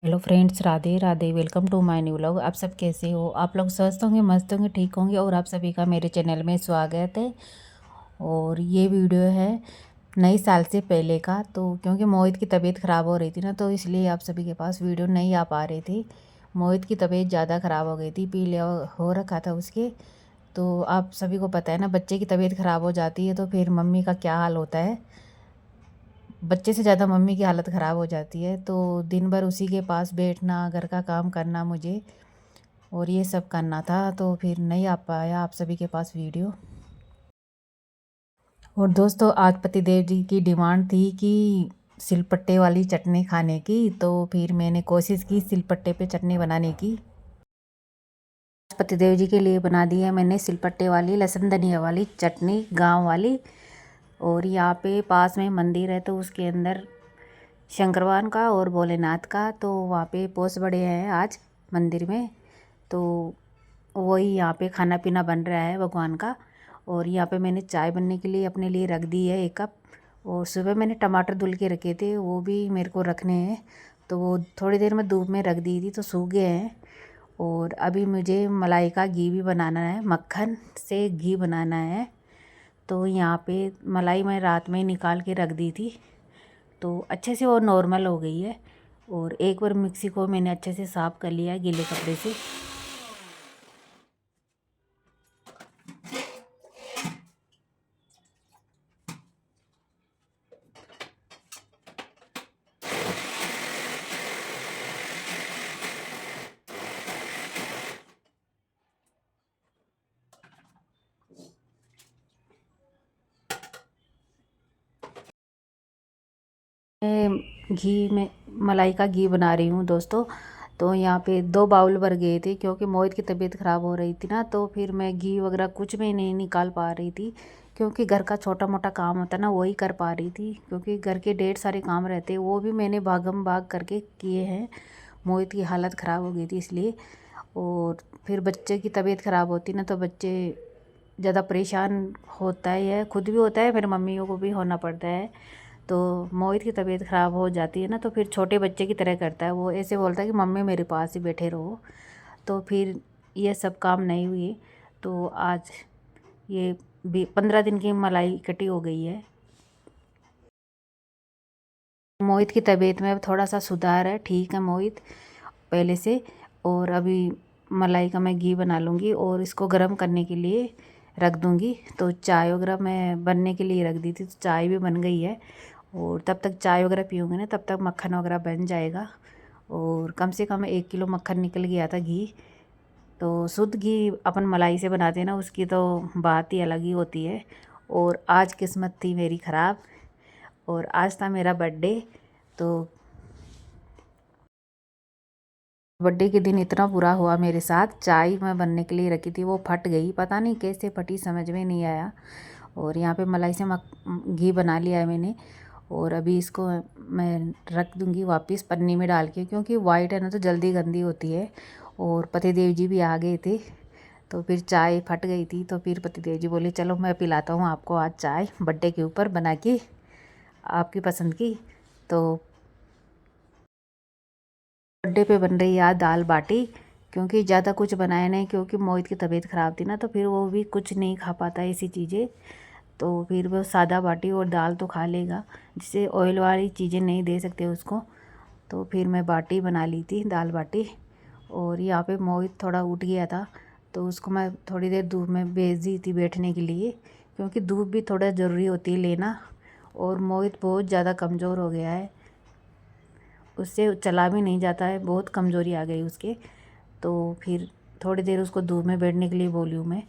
Hello friends, Radhe Radhe. Welcome to my new vlog. आप सब कैसे हो? आप लोग स्वस्थ होंगे, मस्त होंगे, ठीक होंगे। और आप सभी का मेरे चैनल में स्वागत है। और ये वीडियो है नई साल से पहले का। तो क्योंकि मोहित की तबीयत ख़राब हो रही थी ना, तो इसलिए आप सभी के पास वीडियो नहीं आ पा रही थी। मोहित की तबीयत ज़्यादा ख़राब हो गई थी, पीलिया हो रखा था उसके। तो आप सभी को पता है ना, बच्चे की तबीयत ख़राब हो जाती है तो फिर मम्मी का क्या हाल होता है। बच्चे से ज़्यादा मम्मी की हालत ख़राब हो जाती है। तो दिन भर उसी के पास बैठना, घर का काम करना मुझे, और ये सब करना था, तो फिर नहीं आ पाया आप सभी के पास वीडियो। और दोस्तों, आज पतिदेव जी की डिमांड थी कि सिलपट्टे वाली चटनी खाने की, तो फिर मैंने कोशिश की सिलपट्टे पे चटनी बनाने की। पतिदेव जी के लिए बना दी है मैंने सिलपट्टे वाली लहसुन धनिया वाली चटनी, गांव वाली। और यहाँ पे पास में मंदिर है, तो उसके अंदर शंकर भगवान का और भोलेनाथ का, तो वहाँ पे पोस बड़े हैं आज मंदिर में। तो वही यहाँ पे खाना पीना बन रहा है भगवान का। और यहाँ पे मैंने चाय बनने के लिए अपने लिए रख दी है 1 कप। और सुबह मैंने टमाटर धुल के रखे थे, वो भी मेरे को रखने हैं। तो वो थोड़ी देर में धूप में रख दी थी तो सूख गए हैं। और अभी मुझे मलाई का घी भी बनाना है, मक्खन से घी बनाना है। तो यहाँ पे मलाई मैं रात में ही निकाल के रख दी थी, तो अच्छे से वो नॉर्मल हो गई है। और एक बार मिक्सी को मैंने अच्छे से साफ़ कर लिया है गीले कपड़े से। घी में मलाई का घी बना रही हूँ दोस्तों। तो यहाँ पे 2 बाउल भर गए थे, क्योंकि मोहित की तबीयत ख़राब हो रही थी ना, तो फिर मैं घी वगैरह कुछ भी नहीं निकाल पा रही थी। क्योंकि घर का छोटा मोटा काम होता ना, वही कर पा रही थी, क्योंकि घर के ढेर सारे काम रहते, वो भी मैंने भागम भाग करके किए हैं। मोहित की हालत ख़राब हो गई थी इसलिए। और फिर बच्चे की तबीयत ख़राब होती ना, तो बच्चे ज़्यादा परेशान होता है, खुद भी होता है, फिर मम्मियों को भी होना पड़ता है। तो मोहित की तबीयत ख़राब हो जाती है ना, तो फिर छोटे बच्चे की तरह करता है, वो ऐसे बोलता है कि मम्मी मेरे पास ही बैठे रहो। तो फिर ये सब काम नहीं हुए। तो आज ये 15 दिन की मलाई इकट्ठी हो गई है। मोहित की तबीयत में अब थोड़ा सा सुधार है, ठीक है मोहित पहले से। और अभी मलाई का मैं घी बना लूँगी और इसको गर्म करने के लिए रख दूँगी। तो चाय वगैरह मैं बनने के लिए रख दी थी, तो चाय भी बन गई है। और तब तक चाय वगैरह पीऊँगी ना, तब तक मक्खन वगैरह बन जाएगा। और कम से कम 1 किलो मक्खन निकल गया था घी। तो शुद्ध घी अपन मलाई से बनाते हैं ना, उसकी तो बात ही अलग ही होती है। और आज किस्मत थी मेरी ख़राब, और आज था मेरा बर्थडे। तो बर्थडे के दिन इतना बुरा हुआ मेरे साथ, चाय मैं बनने के लिए रखी थी, वो फट गई, पता नहीं कैसे फटी, समझ में नहीं आया। और यहाँ पे मलाई से घी बना लिया है मैंने। और अभी इसको मैं रख दूँगी वापस पन्नी में डाल के, क्योंकि वाइट है ना तो जल्दी गंदी होती है। और पतिदेव जी भी आ गए थे, तो फिर चाय फट गई थी। तो फिर पतिदेव जी बोले चलो मैं पिलाता हूँ आपको आज चाय, बर्थडे के ऊपर बना के आपकी पसंद की। तो बर्थडे पे बन रही है आज दाल बाटी, क्योंकि ज़्यादा कुछ बनाया नहीं, क्योंकि मोहित की तबीयत ख़राब थी ना, तो फिर वो भी कुछ नहीं खा पाता ऐसी चीज़ें। तो फिर वो सादा बाटी और दाल तो खा लेगा, जिससे ऑयल वाली चीज़ें नहीं दे सकते उसको। तो फिर मैं बाटी बना ली थी, दाल बाटी। और यहाँ पे मोहित थोड़ा उठ गया था, तो उसको मैं थोड़ी देर धूप में भेज दी थी बैठने के लिए, क्योंकि धूप भी थोड़ा ज़रूरी होती है लेना। और मोहित बहुत ज़्यादा कमज़ोर हो गया है, उससे चला भी नहीं जाता है, बहुत कमज़ोरी आ गई उसके। तो फिर थोड़ी देर उसको धूप में बैठने के लिए बोली हूँ मैं।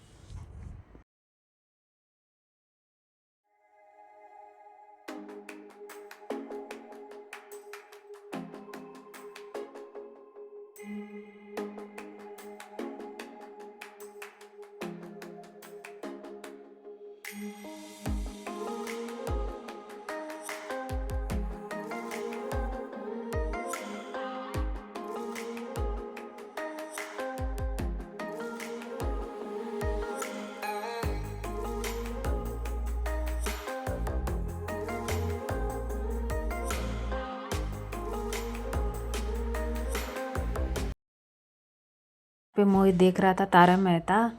पे मोहित देख रहा था तारक मेहता,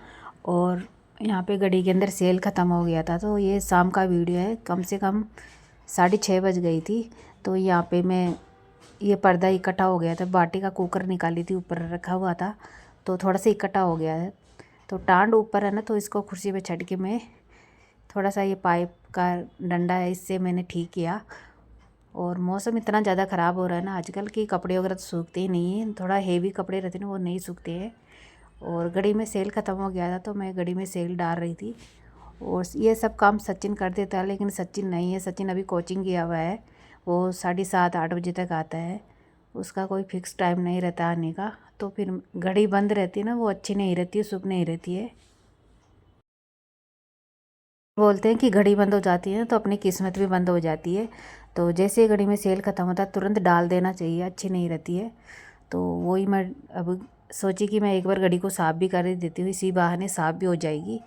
और यहाँ पे घड़ी के अंदर सेल ख़त्म हो गया था। तो ये शाम का वीडियो है, कम से कम 6:30 बज गई थी। तो यहाँ पे मैं ये पर्दा इकट्ठा हो गया था, बाटी का कुकर निकाली थी, ऊपर रखा हुआ था तो थोड़ा सा इकट्ठा हो गया है। तो टांड ऊपर है ना, तो इसको कुर्सी पे छड़ के मैं थोड़ा सा ये पाइप का डंडा है इससे मैंने ठीक किया। और मौसम इतना ज़्यादा ख़राब हो रहा है ना आजकल कि कपड़े वगैरह तो सूखते ही नहीं हैं, थोड़ा हेवी कपड़े रहते हैं ना वो नहीं सूखते हैं। और घड़ी में सेल ख़त्म हो गया था तो मैं घड़ी में सेल डाल रही थी। और ये सब काम सचिन कर देता है, लेकिन सचिन नहीं है, सचिन अभी कोचिंग गया हुआ है। वो 7:30-8 बजे तक आता है, उसका कोई फिक्स टाइम नहीं रहता आने का। तो फिर घड़ी बंद रहती है ना, वो अच्छी नहीं रहती है, शुभ नहीं रहती है। बोलते हैं कि घड़ी बंद हो जाती है तो अपनी किस्मत भी बंद हो जाती है। तो जैसे ही घड़ी में सेल ख़त्म होता है तुरंत डाल देना चाहिए, अच्छी नहीं रहती है। तो वही मैं अब सोची कि मैं एक बार घड़ी को साफ़ भी कर ही देती हूँ, इसी बहाने साफ़ भी हो जाएगी।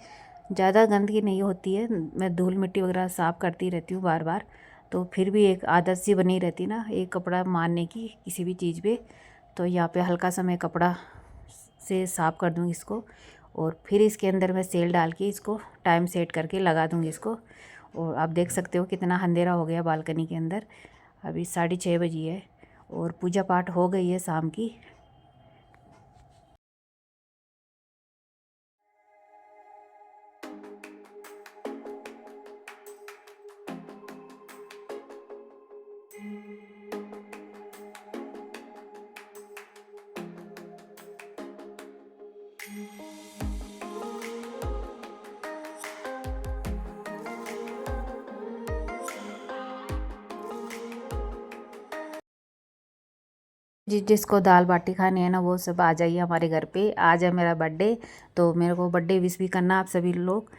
ज़्यादा गंदगी नहीं होती है, मैं धूल मिट्टी वगैरह साफ़ करती रहती हूँ बार बार। तो फिर भी एक आदत सी बनी रहती ना एक कपड़ा मारने की किसी भी चीज़ पे। तो यहाँ पे हल्का सा मैं कपड़ा से साफ़ कर दूँगी इसको, और फिर इसके अंदर मैं सेल डाल के इसको टाइम सेट करके लगा दूँगी इसको। और आप देख सकते हो कितना अंधेरा हो गया बालकनी के अंदर, अभी 6:30 बजी है और पूजा पाठ हो गई है शाम की। जिसको दाल बाटी खानी है ना वो सब आ जाइए हमारे घर पे। आज है मेरा बर्थडे, तो मेरे को बर्थडे विश भी करना आप सभी लोग,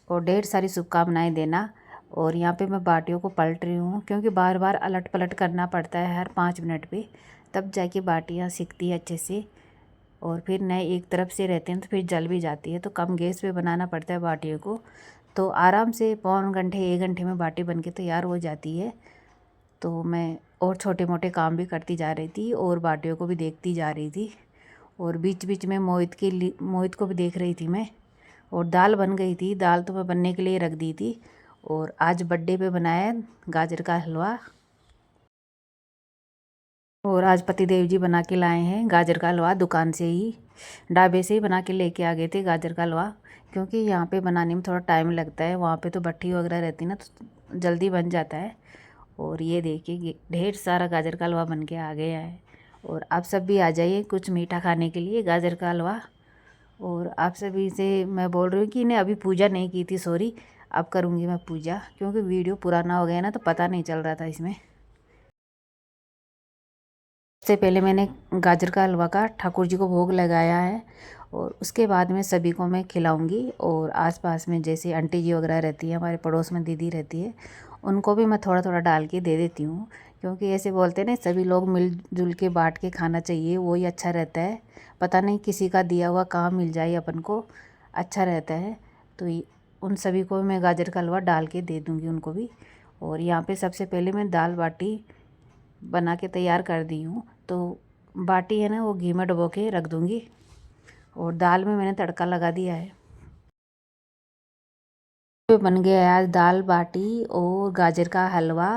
और ढेर सारी शुभकामनाएं देना। और यहाँ पे मैं बाटियों को पलट रही हूँ क्योंकि बार बार अलट पलट करना पड़ता है हर 5 मिनट पे, तब जाके बाटियाँ सिकती है अच्छे से। और फिर नए एक तरफ से रहते हैं तो फिर जल भी जाती है, तो कम गैस पे बनाना पड़ता है बाटियों को। तो आराम से पौन घंटे 1 घंटे में बाटी बन के तैयार हो जाती है। तो मैं और छोटे मोटे काम भी करती जा रही थी और बाटियों को भी देखती जा रही थी, और बीच बीच में मोहित को भी देख रही थी मैं। और दाल बन गई थी, दाल तो मैं बनने के लिए रख दी थी। और आज बर्थडे पे बनाया गाजर का हलवा, और आज पतिदेव जी बना के लाए हैं गाजर का हलवा, दुकान से ही ढाबे से ही बना के लेके आ गए थे गाजर का हलवा। क्योंकि यहाँ पे बनाने में थोड़ा टाइम लगता है, वहाँ पे तो भट्ठी वगैरह रहती है ना तो जल्दी बन जाता है। और ये देखिए ढेर सारा गाजर का हलवा बन के आ गया है। और आप सब भी आ जाइए कुछ मीठा खाने के लिए, गाजर का हलवा। और आप सभी से मैं बोल रही हूँ कि इन्हें अभी पूजा नहीं की थी, सॉरी, अब करूँगी मैं पूजा, क्योंकि वीडियो पुराना हो गया ना तो पता नहीं चल रहा था इसमें। सबसे पहले मैंने गाजर का हलवा का ठाकुर जी को भोग लगाया है, और उसके बाद में सभी को मैं खिलाऊंगी। और आसपास में जैसे आंटी जी वगैरह रहती है, हमारे पड़ोस में दीदी रहती है, उनको भी मैं थोड़ा थोड़ा डाल के दे देती हूँ। क्योंकि ऐसे बोलते हैं ना सभी लोग मिलजुल के बांट के खाना चाहिए, वही अच्छा रहता है। पता नहीं किसी का दिया हुआ कहाँ मिल जाए अपन को, अच्छा रहता है। तो उन सभी को मैं गाजर का हलवा डाल के दे दूँगी उनको भी। और यहाँ पे सबसे पहले मैं दाल बाटी बना के तैयार कर दी हूँ। तो बाटी है ना वो घी में डुबो के रख दूँगी, और दाल में मैंने तड़का लगा दिया है। तो बन गया है आज दाल बाटी और गाजर का हलवा।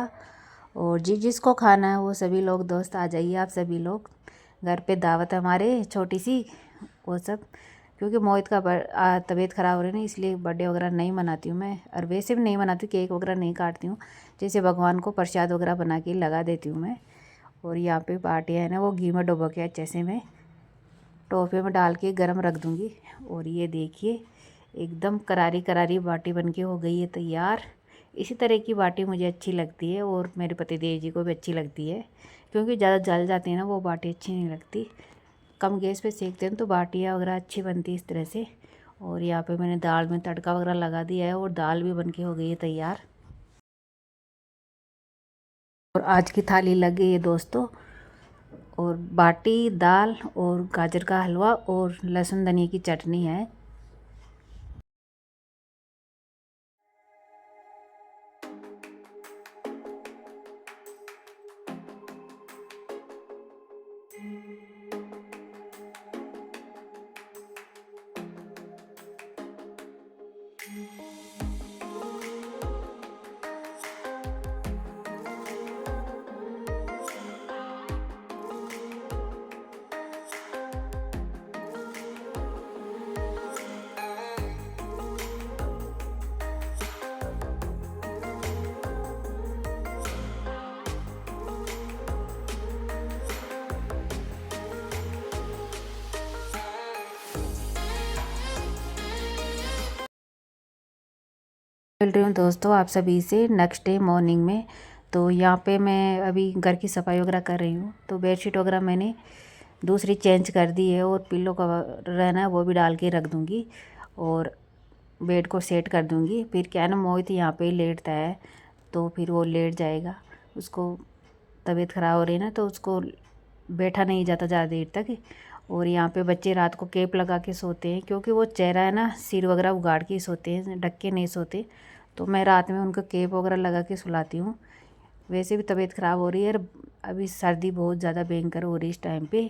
और जिसको खाना है वो सभी लोग दोस्त आ जाइए, आप सभी लोग, घर पे दावत है हमारे छोटी सी, वो सब। क्योंकि मोहित का तबीयत ख़राब हो रही है ना, इसलिए बर्थडे वगैरह नहीं मनाती हूँ मैं, और वैसे भी नहीं मनाती, केक वगैरह नहीं काटती हूँ। जैसे भगवान को प्रसाद वगैरह बना के लगा देती हूँ मैं। और यहाँ पे बाटियाँ है ना वो घी में डुबो के अच्छे से मैं टोपे में डाल के गरम रख दूँगी। और ये देखिए एकदम करारी करारी बाटी बनके हो गई है तैयार। इसी तरह की बाटी मुझे अच्छी लगती है, और मेरे पतिदेव जी को भी अच्छी लगती है। क्योंकि ज़्यादा जल जाती है ना वो बाटी अच्छी नहीं लगती, कम गैस पे सेकते हैं तो बाटियाँ वगैरह अच्छी बनती है इस तरह से। और यहाँ पे मैंने दाल में तड़का वगैरह लगा दिया है, और दाल भी बनके हो गई है तैयार। और आज की थाली लग गई है दोस्तों, और बाटी, दाल और गाजर का हलवा और लहसुन धनिया की चटनी है। मिल रही हूँ दोस्तों आप सभी से नेक्स्ट डे मॉर्निंग में। तो यहाँ पे मैं अभी घर की सफाई वगैरह कर रही हूँ। तो बेडशीट वगैरह मैंने दूसरी चेंज कर दी है और पिल्लो कवर रहना है वो भी डाल के रख दूँगी और बेड को सेट कर दूँगी। फिर क्या है ना, मोहित यहाँ पे लेटता है तो फिर वो लेट जाएगा। उसको तबीयत ख़राब हो रही है ना, तो उसको बैठा नहीं जाता ज़्यादा देर तक। और यहाँ पे बच्चे रात को केप लगा के सोते हैं, क्योंकि वो चेहरा है ना, सिर वगैरह उगाड़ के सोते हैं, ढक के नहीं सोते। तो मैं रात में उनको केप वगैरह लगा के सुलाती हूँ। वैसे भी तबीयत ख़राब हो रही है और अभी सर्दी बहुत ज़्यादा भयंकर हो रही है इस टाइम पे।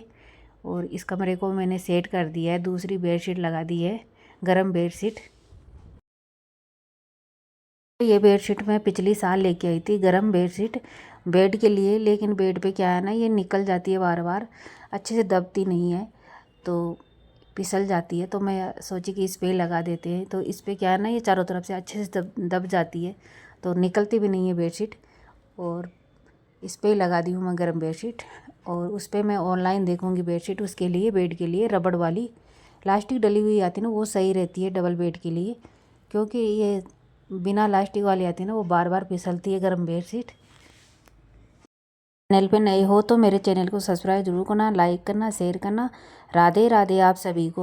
और इस कमरे को मैंने सेट कर दिया है, दूसरी बेडशीट लगा दी है, गर्म बेडशीट। ये बेडशीट मैं पिछली साल लेके आई थी, गरम बेडशीट बेड के लिए। लेकिन बेड पे क्या है ना, ये निकल जाती है बार बार, अच्छे से दबती नहीं है, तो फिसल जाती है। तो मैं सोची कि इस पे लगा देते हैं। तो इस पे क्या है ना, ये चारों तरफ से अच्छे से दब जाती है, तो निकलती भी नहीं है बेडशीट। और इस पे लगा दी हूँ मैं गरम बेडशीट। और उस पर मैं ऑनलाइन देखूँगी बेडशीट, उसके लिए बेड के लिए रबड़ वाली लास्टिक डली हुई आती है ना, वो सही रहती है डबल बेड के लिए। क्योंकि ये बिना लास्टिक वाली आती है ना, वो बार बार फिसलती है गर्म बेडशीट। चैनल पे नए हो तो मेरे चैनल को सब्सक्राइब जरूर करना, लाइक करना, शेयर करना। राधे राधे आप सभी को।